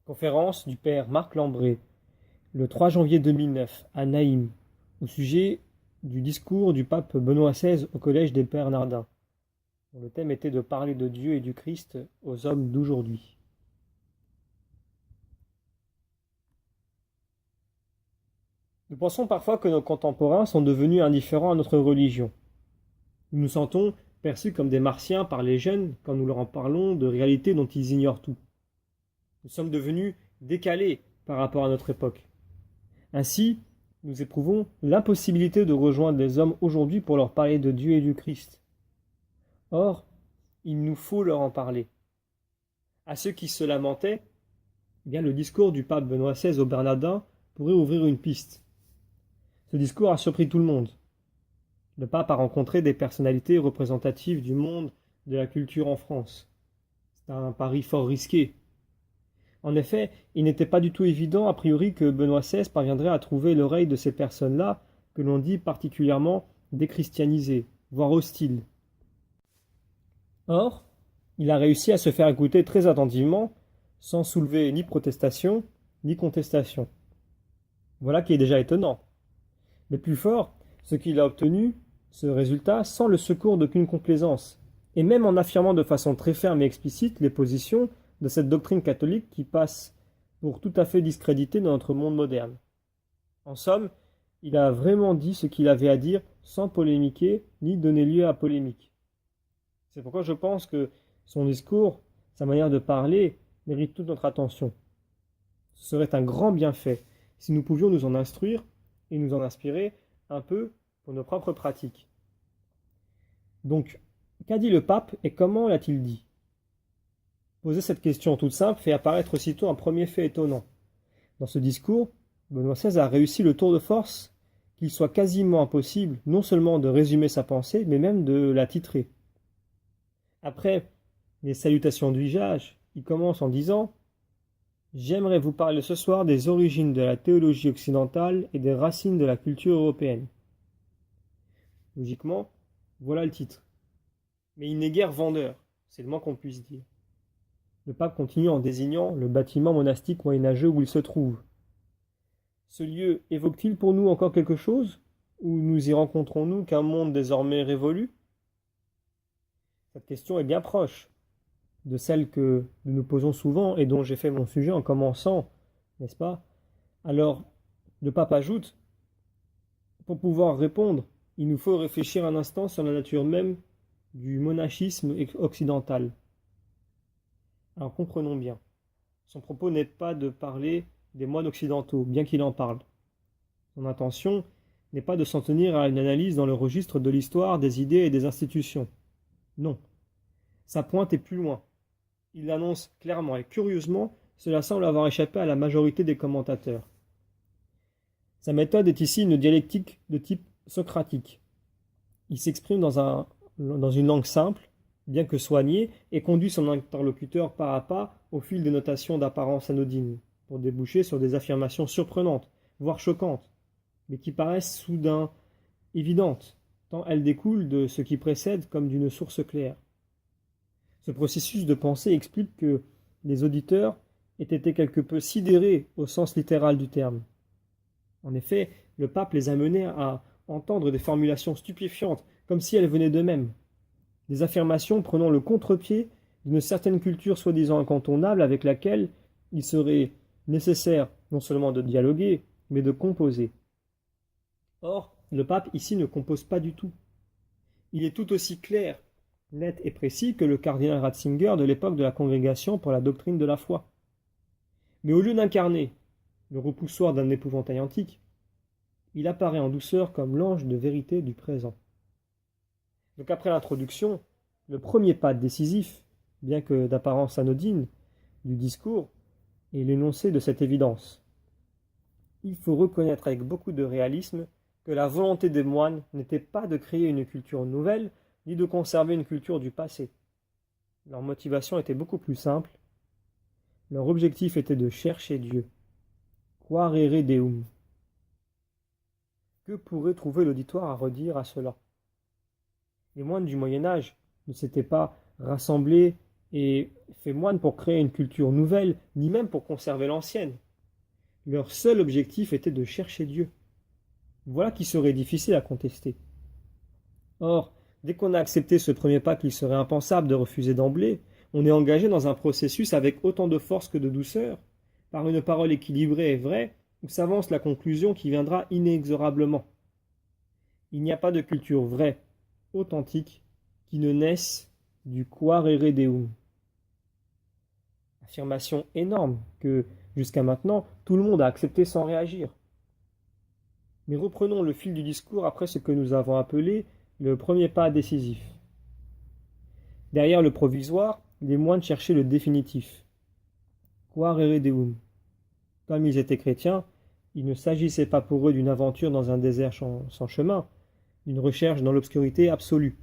Conférence du père Marc Lambré, le 3 janvier 2009, à Naïm, au sujet du discours du pape Benoît XVI au Collège des Bernardins, dont le thème était de parler de Dieu et du Christ aux hommes d'aujourd'hui. Nous pensons parfois que nos contemporains sont devenus indifférents à notre religion. Nous nous sentons perçus comme des martiens par les jeunes quand nous leur en parlons de réalités dont ils ignorent tout. Nous sommes devenus décalés par rapport à notre époque. Ainsi, nous éprouvons l'impossibilité de rejoindre les hommes aujourd'hui pour leur parler de Dieu et du Christ. Or, il nous faut leur en parler. À ceux qui se lamentaient, bien le discours du pape Benoît XVI aux Bernardins pourrait ouvrir une piste. Ce discours a surpris tout le monde. Le pape a rencontré des personnalités représentatives du monde de la culture en France. C'est un pari fort risqué. En effet, il n'était pas du tout évident a priori que Benoît XVI parviendrait à trouver l'oreille de ces personnes-là que l'on dit particulièrement déchristianisées, voire hostiles. Or, il a réussi à se faire écouter très attentivement, sans soulever ni protestation, ni contestation. Voilà qui est déjà étonnant. Mais plus fort, ce qu'il a obtenu, ce résultat, sans le secours d'aucune complaisance, et même en affirmant de façon très ferme et explicite les positions de cette doctrine catholique qui passe pour tout à fait discréditée dans notre monde moderne. En somme, il a vraiment dit ce qu'il avait à dire sans polémiquer ni donner lieu à polémique. C'est pourquoi je pense que son discours, sa manière de parler, mérite toute notre attention. Ce serait un grand bienfait si nous pouvions nous en instruire et nous en inspirer un peu pour nos propres pratiques. Donc, qu'a dit le pape et comment l'a-t-il dit ? Poser cette question toute simple fait apparaître aussitôt un premier fait étonnant. Dans ce discours, Benoît XVI a réussi le tour de force qu'il soit quasiment impossible non seulement de résumer sa pensée, mais même de la titrer. Après les salutations du visage, il commence en disant « J'aimerais vous parler ce soir des origines de la théologie occidentale et des racines de la culture européenne. » Logiquement, voilà le titre. Mais il n'est guère vendeur, c'est le moins qu'on puisse dire. Le pape continue en désignant le bâtiment monastique moyenâgeux où il se trouve. Ce lieu évoque-t-il pour nous encore quelque chose? Ou nous y rencontrons-nous qu'un monde désormais révolu? Cette question est bien proche de celle que nous nous posons souvent et dont j'ai fait mon sujet en commençant, n'est-ce pas? Alors, le pape ajoute, pour pouvoir répondre, il nous faut réfléchir un instant sur la nature même du monachisme occidental. Alors comprenons bien, son propos n'est pas de parler des moines occidentaux, bien qu'il en parle. Son intention n'est pas de s'en tenir à une analyse dans le registre de l'histoire, des idées et des institutions. Non. Sa pointe est plus loin. Il l'annonce clairement et curieusement, cela semble avoir échappé à la majorité des commentateurs. Sa méthode est ici une dialectique de type socratique. Il s'exprime dans une langue simple, bien que soignée, et conduit son interlocuteur pas à pas au fil des notations d'apparence anodine, pour déboucher sur des affirmations surprenantes, voire choquantes, mais qui paraissent soudain évidentes, tant elles découlent de ce qui précède comme d'une source claire. Ce processus de pensée explique que les auditeurs aient été quelque peu sidérés au sens littéral du terme. En effet, le pape les a menés à entendre des formulations stupéfiantes, comme si elles venaient d'eux-mêmes. Des affirmations prenant le contre-pied d'une certaine culture soi-disant incontournable avec laquelle il serait nécessaire non seulement de dialoguer, mais de composer. Or, le pape ici ne compose pas du tout. Il est tout aussi clair, net et précis que le cardinal Ratzinger de l'époque de la Congrégation pour la doctrine de la foi. Mais au lieu d'incarner le repoussoir d'un épouvantail antique, il apparaît en douceur comme l'ange de vérité du présent. Donc après l'introduction, le premier pas décisif, bien que d'apparence anodine, du discours est l'énoncé de cette évidence. Il faut reconnaître avec beaucoup de réalisme que la volonté des moines n'était pas de créer une culture nouvelle, ni de conserver une culture du passé. Leur motivation était beaucoup plus simple. Leur objectif était de chercher Dieu. Quaerere Deum. Que pourrait trouver l'auditoire à redire à cela? Les moines du Moyen Âge ne s'étaient pas rassemblés et fait moine pour créer une culture nouvelle, ni même pour conserver l'ancienne. Leur seul objectif était de chercher Dieu. Voilà qui serait difficile à contester. Or, dès qu'on a accepté ce premier pas qu'il serait impensable de refuser d'emblée, on est engagé dans un processus avec autant de force que de douceur, par une parole équilibrée et vraie, où s'avance la conclusion qui viendra inexorablement. Il n'y a pas de culture vraie, authentique, qui ne naisse du quaerere deum. Affirmation énorme que, jusqu'à maintenant, tout le monde a accepté sans réagir. Mais reprenons le fil du discours après ce que nous avons appelé le premier pas décisif. Derrière le provisoire, les moines cherchaient le définitif. Quaerere deum. Comme ils étaient chrétiens, il ne s'agissait pas pour eux d'une aventure dans un désert sans chemin, d'une recherche dans l'obscurité absolue.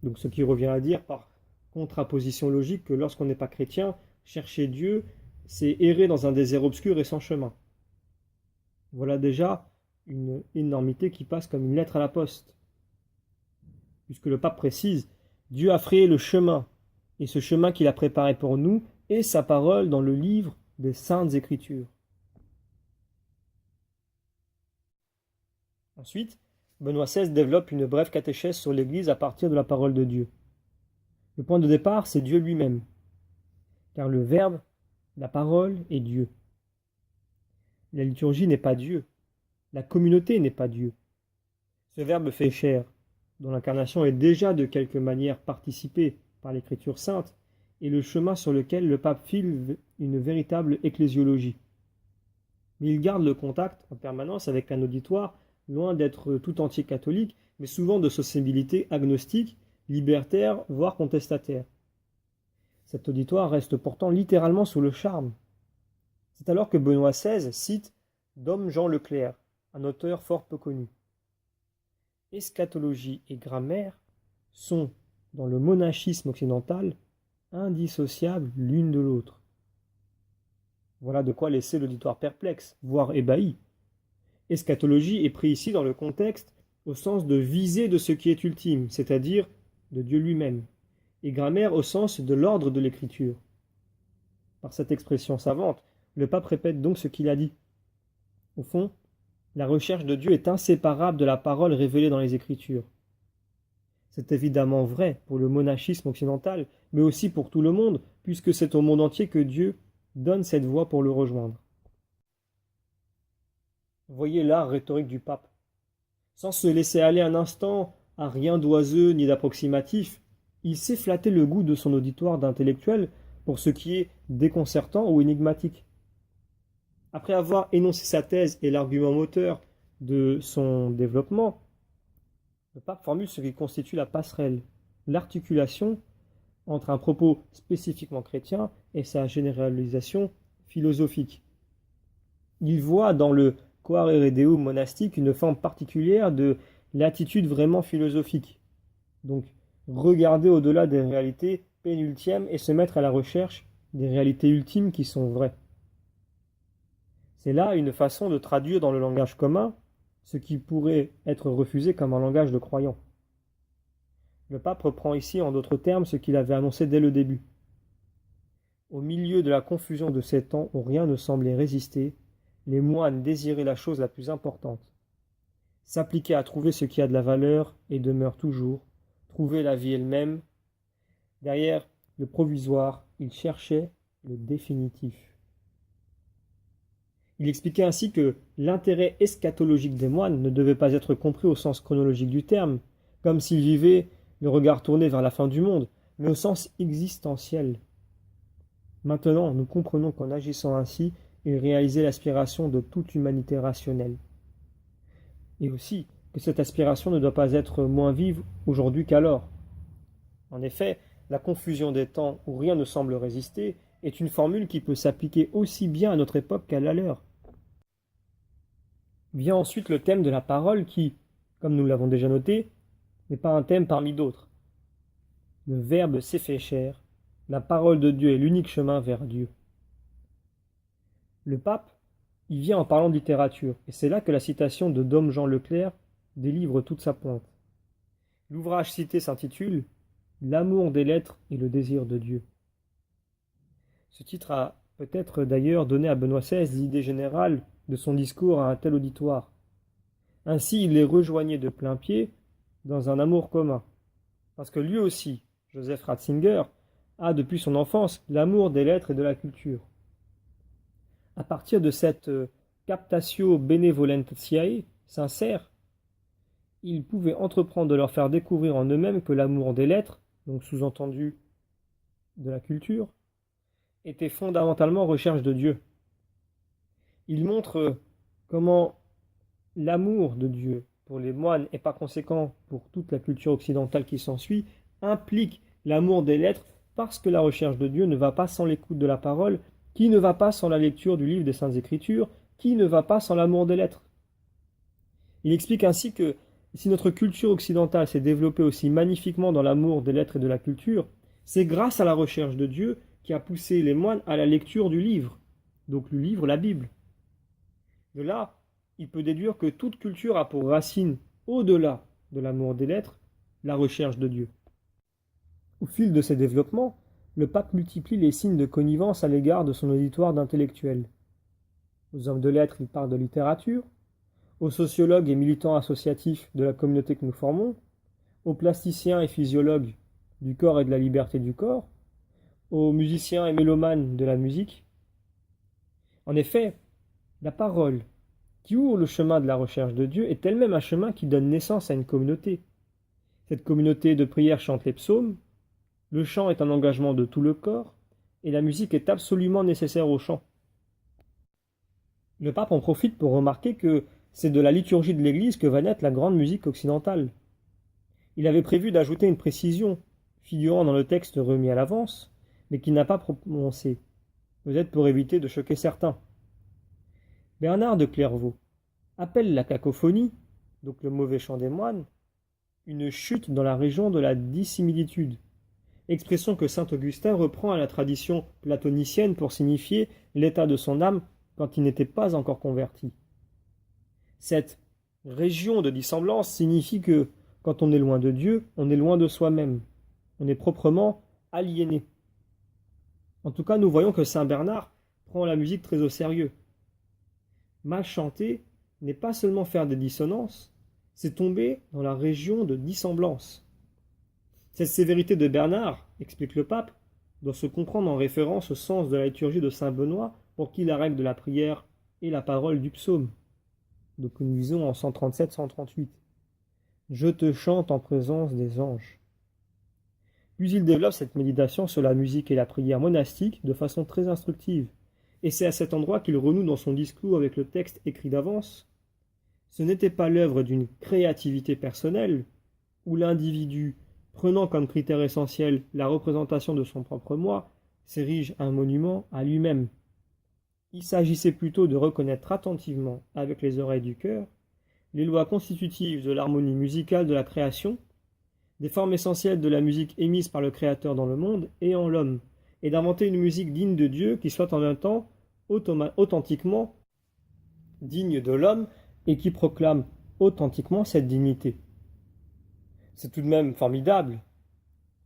Donc ce qui revient à dire par contraposition logique que lorsqu'on n'est pas chrétien, chercher Dieu, c'est errer dans un désert obscur et sans chemin. Voilà déjà une énormité qui passe comme une lettre à la poste. Puisque le pape précise, Dieu a frayé le chemin, et ce chemin qu'il a préparé pour nous est sa parole dans le livre des Saintes Écritures. Ensuite, Benoît XVI développe une brève catéchèse sur l'Église à partir de la parole de Dieu. Le point de départ, c'est Dieu lui-même, car le Verbe, la parole, est Dieu. La liturgie n'est pas Dieu, la communauté n'est pas Dieu. Ce Verbe fait chair, dont l'incarnation est déjà de quelque manière participée par l'Écriture sainte, et le chemin sur lequel le pape file une véritable ecclésiologie. Mais il garde le contact en permanence avec un auditoire loin d'être tout entier catholique, mais souvent de sensibilité agnostique, libertaire, voire contestataire. Cet auditoire reste pourtant littéralement sous le charme. C'est alors que Benoît XVI cite Dom Jean Leclerc, un auteur fort peu connu. Eschatologie et grammaire sont, dans le monachisme occidental, indissociables l'une de l'autre. Voilà de quoi laisser l'auditoire perplexe, voire ébahi. Eschatologie est pris ici dans le contexte au sens de visée de ce qui est ultime, c'est-à-dire de Dieu lui-même, et grammaire au sens de l'ordre de l'écriture. Par cette expression savante, le pape répète donc ce qu'il a dit. Au fond, la recherche de Dieu est inséparable de la parole révélée dans les Écritures. C'est évidemment vrai pour le monachisme occidental, mais aussi pour tout le monde, puisque c'est au monde entier que Dieu donne cette voie pour le rejoindre. Voyez l'art rhétorique du pape. Sans se laisser aller un instant à rien d'oiseux ni d'approximatif, il sait flatter le goût de son auditoire d'intellectuel pour ce qui est déconcertant ou énigmatique. Après avoir énoncé sa thèse et l'argument moteur de son développement, le pape formule ce qui constitue la passerelle, l'articulation entre un propos spécifiquement chrétien et sa généralisation philosophique. Il voit dans le quaerere deum monastique une forme particulière de l'attitude vraiment philosophique. Donc, regarder au-delà des réalités pénultièmes et se mettre à la recherche des réalités ultimes qui sont vraies. C'est là une façon de traduire dans le langage commun ce qui pourrait être refusé comme un langage de croyants. Le pape reprend ici en d'autres termes ce qu'il avait annoncé dès le début. Au milieu de la confusion de ces temps où rien ne semblait résister, les moines désiraient la chose la plus importante. S'appliquer à trouver ce qui a de la valeur et demeure toujours, trouver la vie elle-même. Derrière le provisoire, il cherchait le définitif. Il expliquait ainsi que l'intérêt eschatologique des moines ne devait pas être compris au sens chronologique du terme, comme s'ils vivaient le regard tourné vers la fin du monde, mais au sens existentiel. Maintenant, nous comprenons qu'en agissant ainsi, il réalisait l'aspiration de toute humanité rationnelle. Et aussi que cette aspiration ne doit pas être moins vive aujourd'hui qu'alors. En effet, la confusion des temps où rien ne semble résister est une formule qui peut s'appliquer aussi bien à notre époque qu'à la leur. Vient ensuite le thème de la parole qui, comme nous l'avons déjà noté, n'est pas un thème parmi d'autres. Le Verbe s'est fait chair, la parole de Dieu est l'unique chemin vers Dieu. Le pape y vient en parlant de littérature, et c'est là que la citation de Dom Jean Leclerc délivre toute sa pointe. L'ouvrage cité s'intitule l'amour des lettres et le désir de Dieu. Ce titre a peut-être d'ailleurs donné à Benoît XVI l'idée générale de son discours à un tel auditoire. Ainsi, il les rejoignait de plein pied dans un amour commun. Parce que lui aussi, Joseph Ratzinger, a depuis son enfance l'amour des lettres et de la culture. À partir de cette captatio benevolentiae sincère, il pouvait entreprendre de leur faire découvrir en eux-mêmes que l'amour des lettres, donc sous-entendu de la culture, était fondamentalement recherche de Dieu. Il montre comment l'amour de Dieu pour les moines et par conséquent pour toute la culture occidentale qui s'ensuit implique l'amour des lettres parce que la recherche de Dieu ne va pas sans l'écoute de la parole, qui ne va pas sans la lecture du livre des Saintes Écritures, qui ne va pas sans l'amour des lettres. Il explique ainsi que si notre culture occidentale s'est développée aussi magnifiquement dans l'amour des lettres et de la culture, c'est grâce à la recherche de Dieu qui a poussé les moines à la lecture du livre, donc le livre, la Bible. De là, il peut déduire que toute culture a pour racine, au-delà de l'amour des lettres, la recherche de Dieu. Au fil de ces développements, le pape multiplie les signes de connivence à l'égard de son auditoire d'intellectuels. Aux hommes de lettres, il parle de littérature, aux sociologues et militants associatifs de la communauté que nous formons, aux plasticiens et physiologues du corps et de la liberté du corps, aux musiciens et mélomanes de la musique. En effet, la parole qui ouvre le chemin de la recherche de Dieu est elle-même un chemin qui donne naissance à une communauté. Cette communauté de prière chante les psaumes, le chant est un engagement de tout le corps, et la musique est absolument nécessaire au chant. Le pape en profite pour remarquer que c'est de la liturgie de l'Église que va naître la grande musique occidentale. Il avait prévu d'ajouter une précision, figurant dans le texte remis à l'avance, mais qu'il n'a pas prononcée, peut-être pour éviter de choquer certains. Bernard de Clairvaux appelle la cacophonie, donc le mauvais chant des moines, une chute dans la région de la dissimilitude, expression que saint Augustin reprend à la tradition platonicienne pour signifier l'état de son âme quand il n'était pas encore converti. Cette région de dissemblance signifie que, quand on est loin de Dieu, on est loin de soi-même, on est proprement aliéné. En tout cas, nous voyons que saint Bernard prend la musique très au sérieux. Mal chanter n'est pas seulement faire des dissonances, c'est tomber dans la région de dissemblance. Cette sévérité de Bernard, explique le pape, doit se comprendre en référence au sens de la liturgie de saint Benoît, pour qui la règle de la prière est la parole du psaume. Donc nous lisons en 137-138. Je te chante en présence des anges. Puis il développe cette méditation sur la musique et la prière monastique de façon très instructive. Et c'est à cet endroit qu'il renoue dans son discours avec le texte écrit d'avance. Ce n'était pas l'œuvre d'une créativité personnelle, où l'individu, prenant comme critère essentiel la représentation de son propre moi, s'érige un monument à lui-même. Il s'agissait plutôt de reconnaître attentivement, avec les oreilles du cœur, les lois constitutives de l'harmonie musicale de la création, des formes essentielles de la musique émise par le Créateur dans le monde et en l'homme, et d'inventer une musique digne de Dieu qui soit en même temps authentiquement digne de l'homme et qui proclame authentiquement cette dignité. C'est tout de même formidable.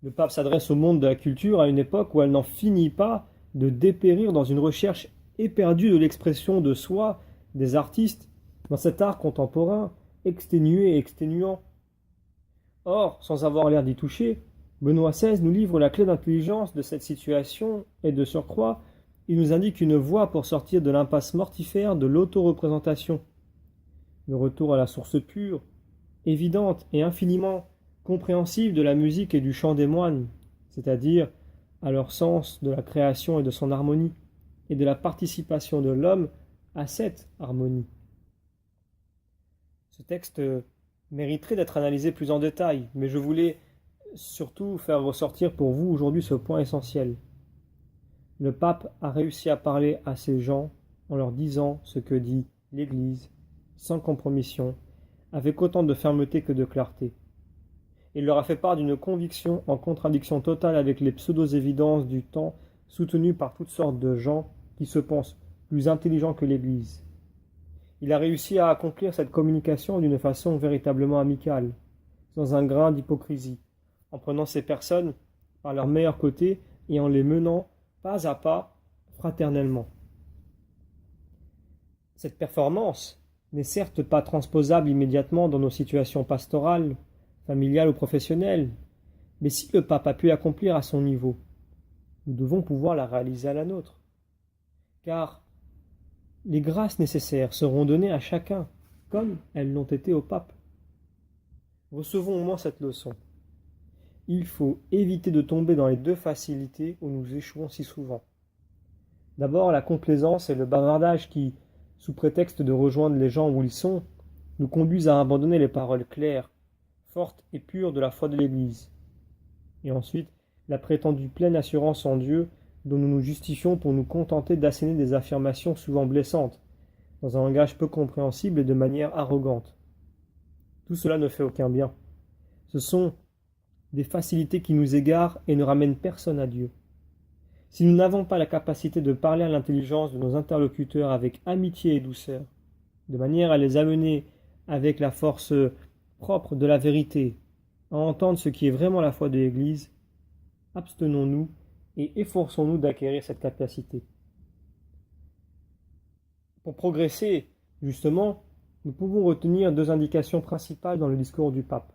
Le pape s'adresse au monde de la culture à une époque où elle n'en finit pas de dépérir dans une recherche éperdue de l'expression de soi des artistes dans cet art contemporain, exténué et exténuant. Or, sans avoir l'air d'y toucher, Benoît XVI nous livre la clé d'intelligence de cette situation et de surcroît, il nous indique une voie pour sortir de l'impasse mortifère de l'autoreprésentation. Le retour à la source pure, évidente et infiniment compréhensive de la musique et du chant des moines, c'est-à-dire à leur sens de la création et de son harmonie, et de la participation de l'homme à cette harmonie. Ce texte mériterait d'être analysé plus en détail, mais je voulais surtout faire ressortir pour vous aujourd'hui ce point essentiel. Le pape a réussi à parler à ces gens en leur disant ce que dit l'Église, sans compromission, avec autant de fermeté que de clarté. Il leur a fait part d'une conviction en contradiction totale avec les pseudo-évidences du temps soutenues par toutes sortes de gens qui se pensent plus intelligents que l'Église. Il a réussi à accomplir cette communication d'une façon véritablement amicale, sans un grain d'hypocrisie, en prenant ces personnes par leur meilleur côté et en les menant pas à pas fraternellement. Cette performance n'est certes pas transposable immédiatement dans nos situations pastorales, familiales ou professionnelles, mais si le pape a pu l'accomplir à son niveau, nous devons pouvoir la réaliser à la nôtre. Car les grâces nécessaires seront données à chacun, comme elles l'ont été au pape. Recevons au moins cette leçon. Il faut éviter de tomber dans les deux facilités où nous échouons si souvent. D'abord, la complaisance et le bavardage qui, sous prétexte de rejoindre les gens où ils sont, nous conduisent à abandonner les paroles claires, fortes et pures de la foi de l'Église. Et ensuite, la prétendue pleine assurance en Dieu dont nous nous justifions pour nous contenter d'asséner des affirmations souvent blessantes, dans un langage peu compréhensible et de manière arrogante. Tout cela ne fait aucun bien. Ce sont des facilités qui nous égarent et ne ramènent personne à Dieu. Si nous n'avons pas la capacité de parler à l'intelligence de nos interlocuteurs avec amitié et douceur, de manière à les amener avec la force propre de la vérité, à entendre ce qui est vraiment la foi de l'Église, abstenons-nous et efforçons-nous d'acquérir cette capacité. Pour progresser, justement, nous pouvons retenir deux indications principales dans le discours du pape.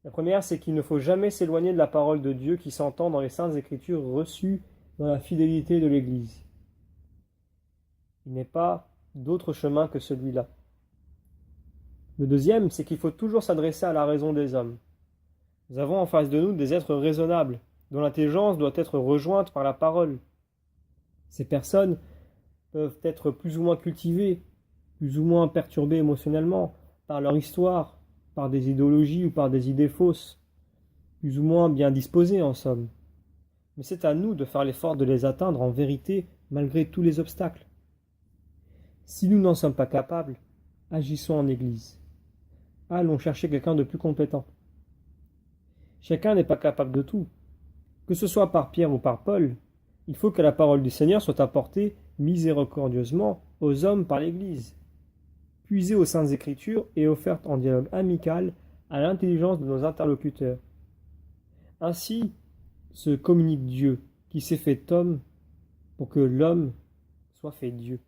La première, c'est qu'il ne faut jamais s'éloigner de la parole de Dieu qui s'entend dans les saintes écritures reçues dans la fidélité de l'Église. Il n'est pas d'autre chemin que celui-là. Le deuxième, c'est qu'il faut toujours s'adresser à la raison des hommes. Nous avons en face de nous des êtres raisonnables, dont l'intelligence doit être rejointe par la parole. Ces personnes peuvent être plus ou moins cultivées, plus ou moins perturbées émotionnellement par leur histoire, par des idéologies ou par des idées fausses, plus ou moins bien disposées en somme. Mais c'est à nous de faire l'effort de les atteindre en vérité malgré tous les obstacles. Si nous n'en sommes pas capables, agissons en Église. Allons chercher quelqu'un de plus compétent. Chacun n'est pas capable de tout. Que ce soit par Pierre ou par Paul, il faut que la parole du Seigneur soit apportée miséricordieusement aux hommes par l'Église, puisée aux Saintes Écritures et offerte en dialogue amical à l'intelligence de nos interlocuteurs. Ainsi se communique Dieu, qui s'est fait homme pour que l'homme soit fait Dieu.